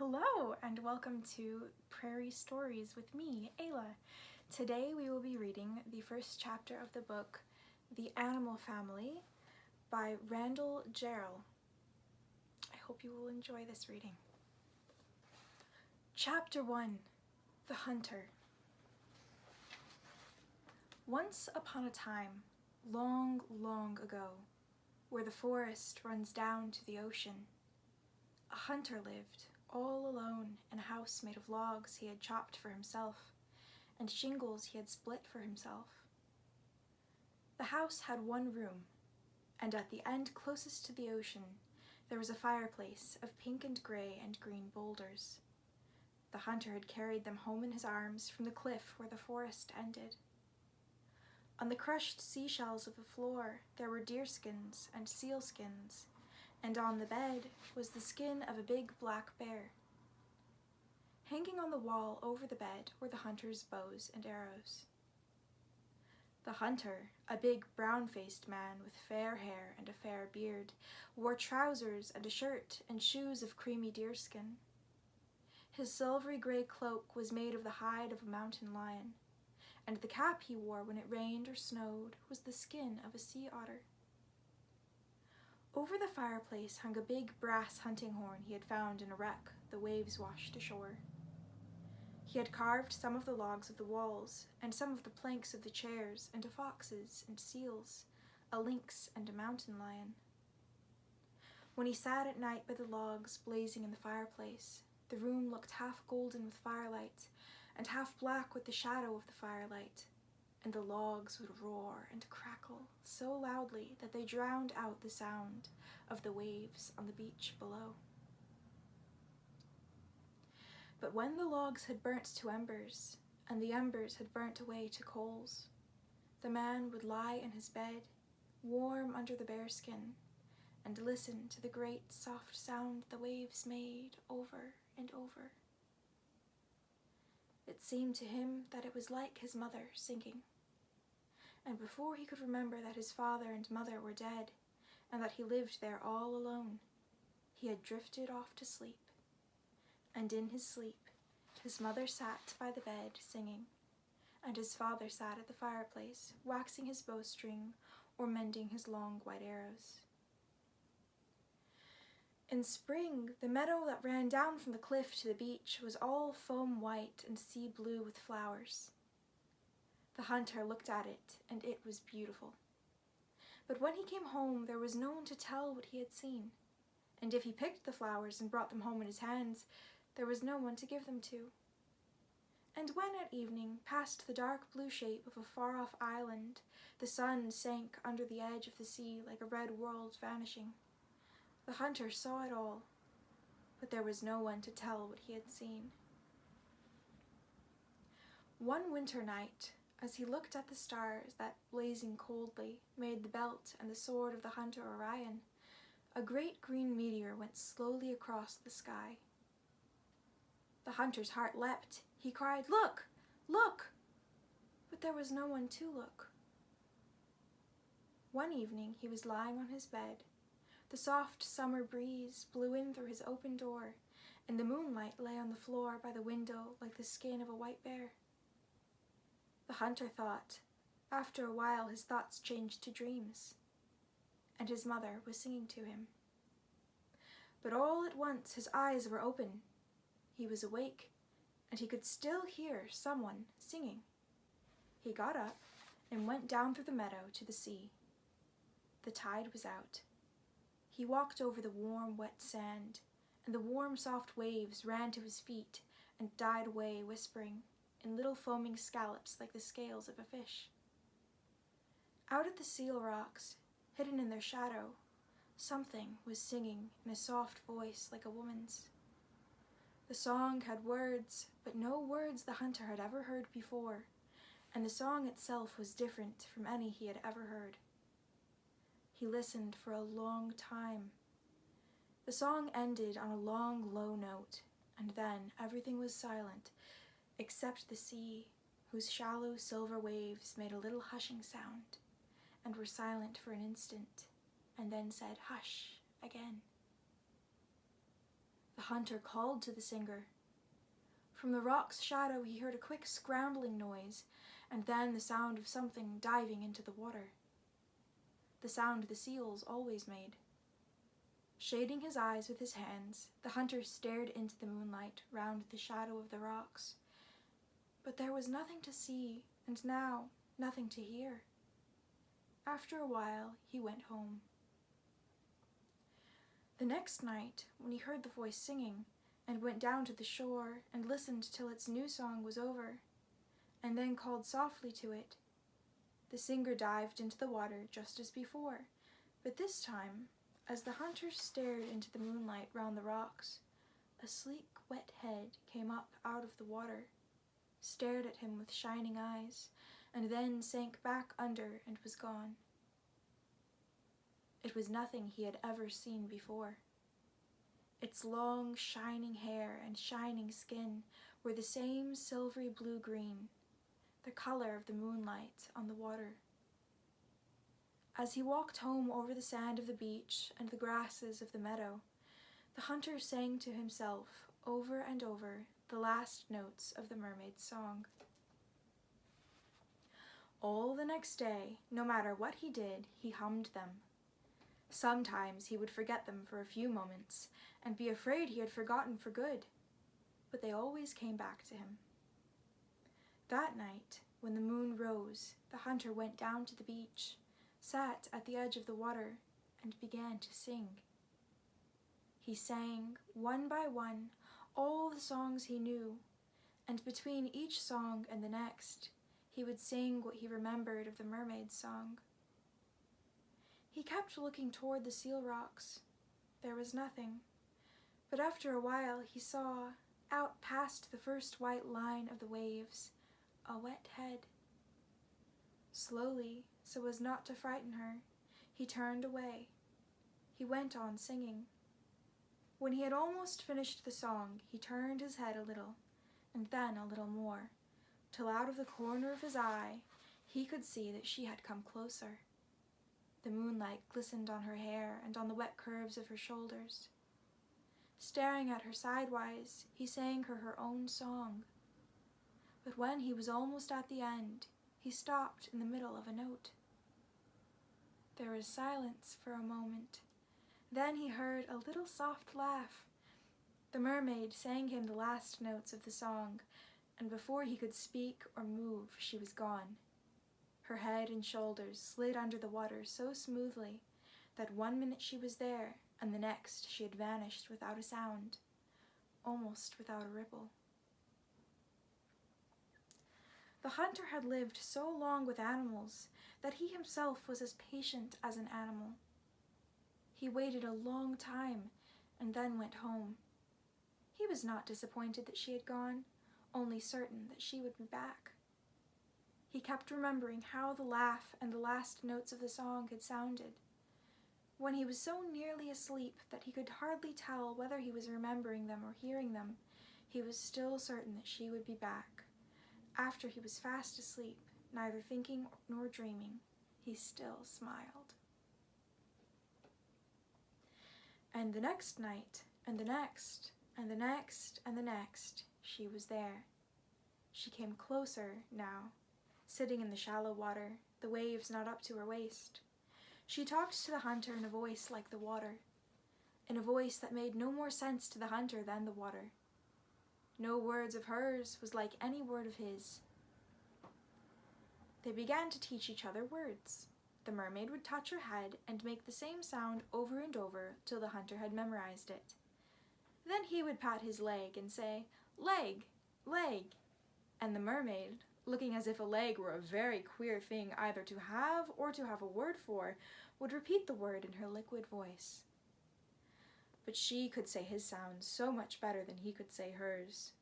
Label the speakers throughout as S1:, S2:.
S1: Hello and welcome to Prairie Stories with me, Ayla. Today we will be reading the first chapter of the book, The Animal Family by Randall Jarrell. I hope you will enjoy this reading. Chapter 1, The Hunter. Once upon a time, long, long ago, where the forest runs down to the ocean, a hunter lived all alone in a house made of logs he had chopped for himself and shingles he had split for himself. The house had one room, and at the end closest to the ocean there was a fireplace of pink and gray and green boulders. The hunter had carried them home in his arms from the cliff where the forest ended. On the crushed seashells of the floor there were deerskins and sealskins, and on the bed was the skin of a big black bear. Hanging on the wall over the bed were the hunter's bows and arrows. The hunter, a big brown-faced man with fair hair and a fair beard, wore trousers and a shirt and shoes of creamy deerskin. His silvery gray cloak was made of the hide of a mountain lion, and the cap he wore when it rained or snowed was the skin of a sea otter. Over the fireplace hung a big brass hunting horn he had found in a wreck the waves washed ashore. He had carved some of the logs of the walls, and some of the planks of the chairs, into foxes and seals, a lynx and a mountain lion. When he sat at night by the logs blazing in the fireplace, the room looked half golden with firelight, and half black with the shadow of the firelight, and the logs would roar and crackle so loudly that they drowned out the sound of the waves on the beach below. But when the logs had burnt to embers, and the embers had burnt away to coals, the man would lie in his bed, warm under the bearskin, and listen to the great soft sound the waves made over and over. It seemed to him that it was like his mother singing. And before he could remember that his father and mother were dead, and that he lived there all alone, he had drifted off to sleep. And in his sleep, his mother sat by the bed singing, and his father sat at the fireplace, waxing his bowstring or mending his long white arrows. In spring, the meadow that ran down from the cliff to the beach was all foam white and sea blue with flowers. The hunter looked at it, and it was beautiful. But when he came home, there was no one to tell what he had seen, and if he picked the flowers and brought them home in his hands, there was no one to give them to. And when at evening, past the dark blue shape of a far-off island, the sun sank under the edge of the sea like a red world vanishing, the hunter saw it all, but there was no one to tell what he had seen. One winter night, as he looked at the stars that, blazing coldly, made the belt and the sword of the hunter Orion, a great green meteor went slowly across the sky. The hunter's heart leapt. He cried, "Look! Look!" But there was no one to look. One evening he was lying on his bed. The soft summer breeze blew in through his open door, and the moonlight lay on the floor by the window like the skin of a white bear. The hunter thought. After a while his thoughts changed to dreams, and his mother was singing to him. But all at once his eyes were open. He was awake, and he could still hear someone singing. He got up and went down through the meadow to the sea. The tide was out. He walked over the warm, wet sand, and the warm, soft waves ran to his feet and died away whispering, in little foaming scallops like the scales of a fish. Out at the seal rocks, hidden in their shadow, something was singing in a soft voice like a woman's. The song had words, but no words the hunter had ever heard before, and the song itself was different from any he had ever heard. He listened for a long time. The song ended on a long, low note, and then everything was silent, except the sea, whose shallow silver waves made a little hushing sound, and were silent for an instant, and then said, "Hush," again. The hunter called to the singer. From the rock's shadow he heard a quick scrambling noise, and then the sound of something diving into the water. The sound the seals always made. Shading his eyes with his hands, the hunter stared into the moonlight round the shadow of the rocks. But there was nothing to see, and now nothing to hear. After a while, he went home. The next night, when he heard the voice singing, and went down to the shore and listened till its new song was over, and then called softly to it, the singer dived into the water just as before, but this time, as the hunter stared into the moonlight round the rocks, a sleek, wet head came up out of the water, stared at him with shining eyes, and then sank back under and was gone. It was nothing he had ever seen before. Its long, shining hair and shining skin were the same silvery blue-green, the color of the moonlight on the water. As he walked home over the sand of the beach and the grasses of the meadow, the hunter sang to himself over and over the last notes of the mermaid's song. All the next day, no matter what he did, he hummed them. Sometimes he would forget them for a few moments and be afraid he had forgotten for good, but they always came back to him. That night, when the moon rose, the hunter went down to the beach, sat at the edge of the water, and began to sing. He sang, one by one, all the songs he knew, and between each song and the next, he would sing what he remembered of the mermaid's song. He kept looking toward the seal rocks. There was nothing, but after a while he saw, out past the first white line of the waves, a wet head. Slowly, so as not to frighten her, he turned away. He went on singing. When he had almost finished the song, he turned his head a little, and then a little more, till out of the corner of his eye he could see that she had come closer. The moonlight glistened on her hair and on the wet curves of her shoulders. Staring at her sidewise, he sang her own song. But when he was almost at the end, he stopped in the middle of a note. There was silence for a moment. Then he heard a little soft laugh. The mermaid sang him the last notes of the song, and before he could speak or move, she was gone. Her head and shoulders slid under the water so smoothly that 1 minute she was there, and the next she had vanished without a sound, almost without a ripple. The hunter had lived so long with animals that he himself was as patient as an animal. He waited a long time and then went home. He was not disappointed that she had gone, only certain that she would be back. He kept remembering how the laugh and the last notes of the song had sounded. When he was so nearly asleep that he could hardly tell whether he was remembering them or hearing them, he was still certain that she would be back. After he was fast asleep, neither thinking nor dreaming, he still smiled. And the next night, and the next, and the next, and the next, she was there. She came closer now, sitting in the shallow water, the waves not up to her waist. She talked to the hunter in a voice like the water, in a voice that made no more sense to the hunter than the water. No words of hers was like any word of his. They began to teach each other words. The mermaid would touch her head and make the same sound over and over till the hunter had memorized it. Then he would pat his leg and say, "Leg, leg," and the mermaid, looking as if a leg were a very queer thing either to have or to have a word for, would repeat the word in her liquid voice. But she could say his sounds so much better than he could say hers,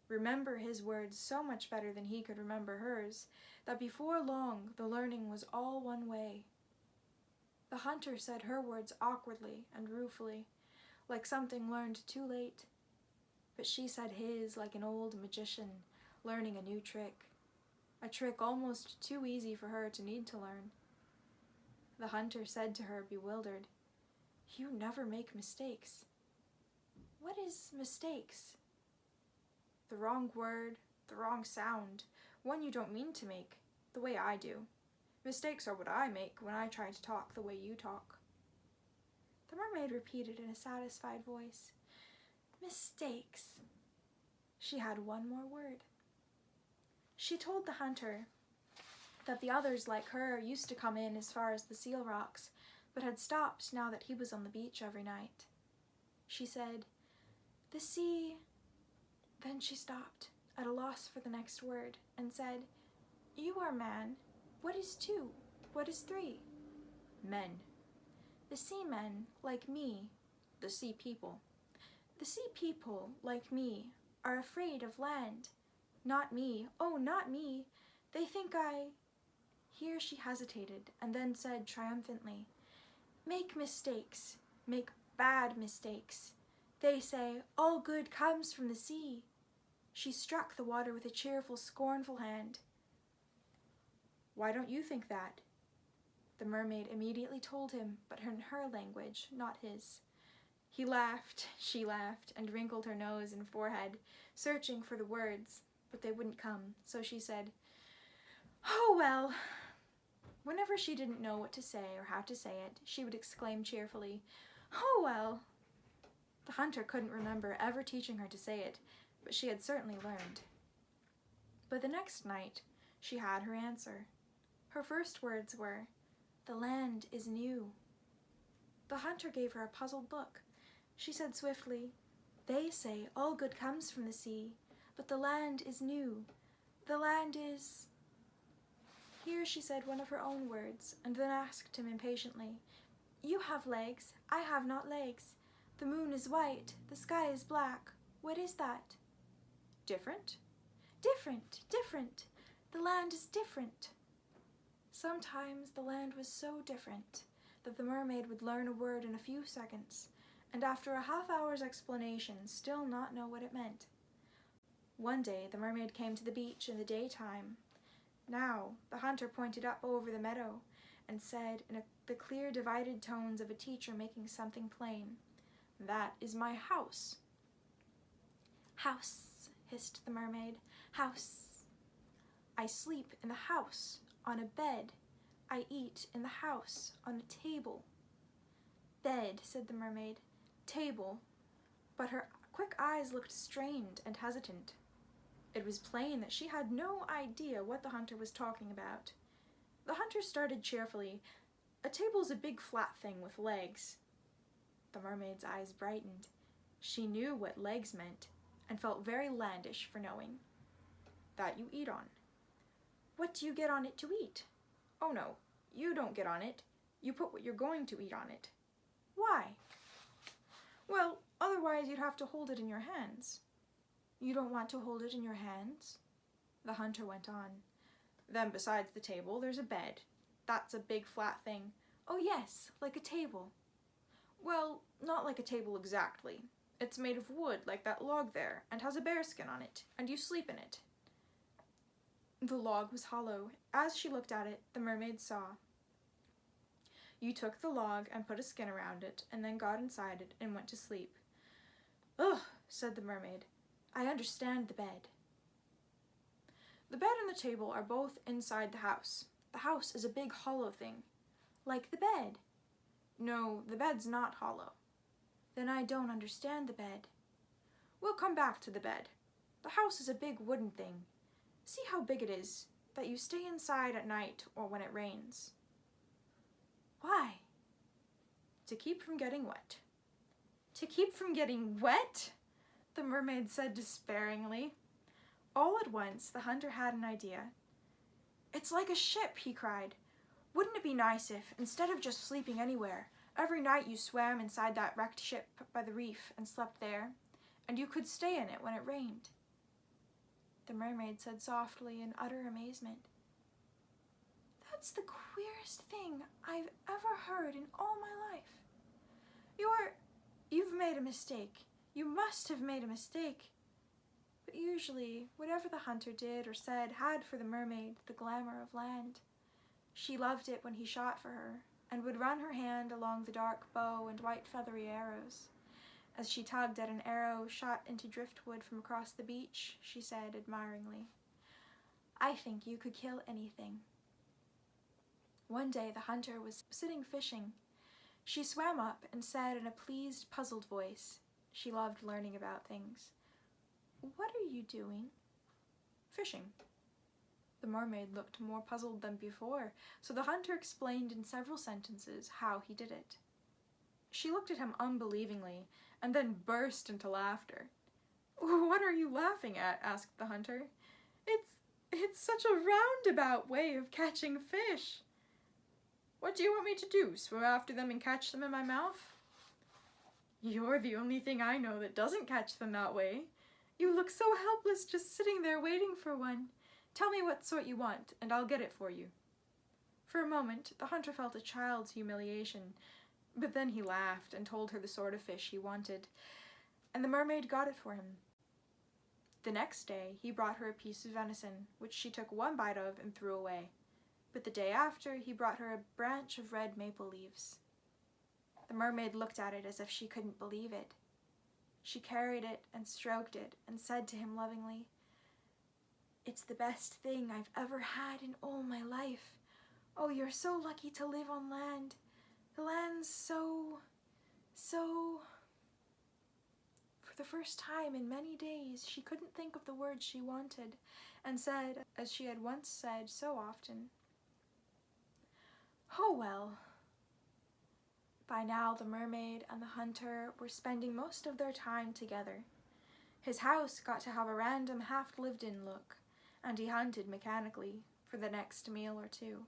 S1: remember his words so much better than he could remember hers, that before long the learning was all one way. The hunter said her words awkwardly and ruefully, like something learned too late, but she said his like an old magician learning a new trick, a trick almost too easy for her to need to learn. The hunter said to her, bewildered, "You never make mistakes." What is mistakes? The wrong word, the wrong sound, one you don't mean to make, the way I do. Mistakes are what I make when I try to talk the way you talk. The mermaid repeated in a satisfied voice, mistakes. She had one more word. She told the hunter that the others like her used to come in as far as the seal rocks, but had stopped now that he was on the beach every night. She said, the sea... Then she stopped, at a loss for the next word, and said, you are man. What is 2? What is 3? Men. The seamen, like me, the sea people. The sea people, like me, are afraid of land. Not me, oh, not me. They think I... Here she hesitated, and then said triumphantly, make mistakes, make bad mistakes. They say, all good comes from the sea. She struck the water with a cheerful, scornful hand. Why don't you think that? The mermaid immediately told him, but in her language, not his. He laughed, she laughed, and wrinkled her nose and forehead, searching for the words, but they wouldn't come, so she said, oh well. Whenever she didn't know what to say or how to say it, she would exclaim cheerfully, oh well. The hunter couldn't remember ever teaching her to say it, but she had certainly learned. But the next night, she had her answer. Her first words were, the land is new. The hunter gave her a puzzled look. She said swiftly, they say all good comes from the sea, but the land is new. The land is... Here she said one of her own words, and then asked him impatiently, you have legs, I have not legs. The moon is white, the sky is black. What is that? Different? Different, different. The land is different. Sometimes the land was so different that the mermaid would learn a word in a few seconds, and after a half-hour's explanation still not know what it meant. One day the mermaid came to the beach in the daytime. Now the hunter pointed up over the meadow and said in the clear divided tones of a teacher making something plain, that is my house. House, hissed the mermaid, house. I sleep in the house, on a bed. I eat in the house, on a table. Bed, said the mermaid, table, but her quick eyes looked strained and hesitant. It was plain that she had no idea what the hunter was talking about. The hunter started cheerfully, a table's a big flat thing with legs. The mermaid's eyes brightened. She knew what legs meant, and felt very landish for knowing. That you eat on. What do you get on it to eat? Oh no, you don't get on it. You put what you're going to eat on it. Why? Well, otherwise you'd have to hold it in your hands. You don't want to hold it in your hands? The hunter went on. Then besides the table, there's a bed. That's a big flat thing. Oh yes, like a table. Well, not like a table exactly. It's made of wood, like that log there, and has a bearskin on it, and you sleep in it. The log was hollow. As she looked at it, the mermaid saw. You took the log and put a skin around it, and then got inside it and went to sleep. Ugh, said the mermaid. I understand the bed. The bed and the table are both inside the house. The house is a big hollow thing. Like the bed. No, the bed's not hollow. Then I don't understand the bed. We'll come back to the bed. The house is a big wooden thing. See how big it is, that you stay inside at night or when it rains. Why? To keep from getting wet. To keep from getting wet? The mermaid said despairingly. All at once, the hunter had an idea. It's like a ship, he cried. Wouldn't it be nice if, instead of just sleeping anywhere, every night you swam inside that wrecked ship by the reef and slept there, and you could stay in it when it rained? The mermaid said softly in utter amazement. That's the queerest thing I've ever heard in all my life. You've made a mistake. You must have made a mistake. But usually, whatever the hunter did or said had for the mermaid the glamour of land. She loved it when he shot for her, and would run her hand along the dark bow and white feathery arrows. As she tugged at an arrow shot into driftwood from across the beach, she said admiringly, "I think you could kill anything." One day the hunter was sitting fishing. She swam up and said in a pleased, puzzled voice, she loved learning about things, "What are you doing?" "Fishing." The mermaid looked more puzzled than before, so the hunter explained in several sentences how he did it. She looked at him unbelievingly, and then burst into laughter. "What are you laughing at?" asked the hunter. It's such a roundabout way of catching fish." "What do you want me to do, swim after them and catch them in my mouth?" "You're the only thing I know that doesn't catch them that way. You look so helpless just sitting there waiting for one. Tell me what sort you want, and I'll get it for you." For a moment, the hunter felt a child's humiliation, but then he laughed and told her the sort of fish he wanted, and the mermaid got it for him. The next day, he brought her a piece of venison, which she took one bite of and threw away. But the day after, he brought her a branch of red maple leaves. The mermaid looked at it as if she couldn't believe it. She carried it and stroked it and said to him lovingly, "It's the best thing I've ever had in all my life. Oh, you're so lucky to live on land. The land's so... For the first time in many days, she couldn't think of the words she wanted, and said, as she had once said so often, "Oh well." By now the mermaid and the hunter were spending most of their time together. His house got to have a random half-lived-in look, and he hunted mechanically for the next meal or two.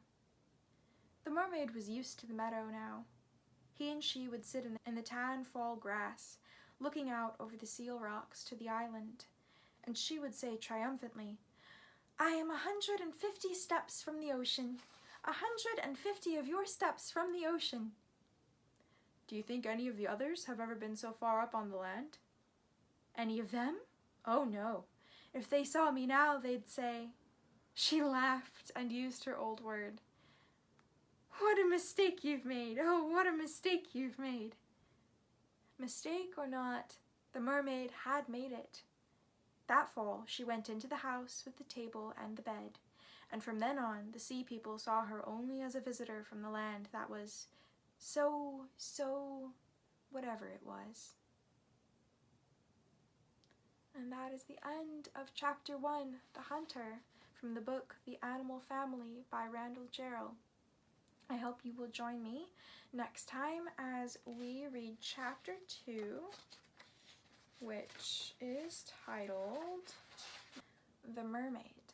S1: The mermaid was used to the meadow now. He and she would sit in the tan fall grass, looking out over the seal rocks to the island, and she would say triumphantly, "I am 150 steps from the ocean. 150 of your steps from the ocean." "Do you think any of the others have ever been so far up on the land?" "Any of them? Oh no. If they saw me now, they'd say..." She laughed and used her old word. "What a mistake you've made! Oh, what a mistake you've made!" Mistake or not, the mermaid had made it. That fall, she went into the house with the table and the bed, and from then on, the sea people saw her only as a visitor from the land that was whatever it was. And that is the end of Chapter 1, The Hunter, from the book The Animal Family by Randall Jarrell. I hope you will join me next time as we read Chapter 2, which is titled The Mermaid.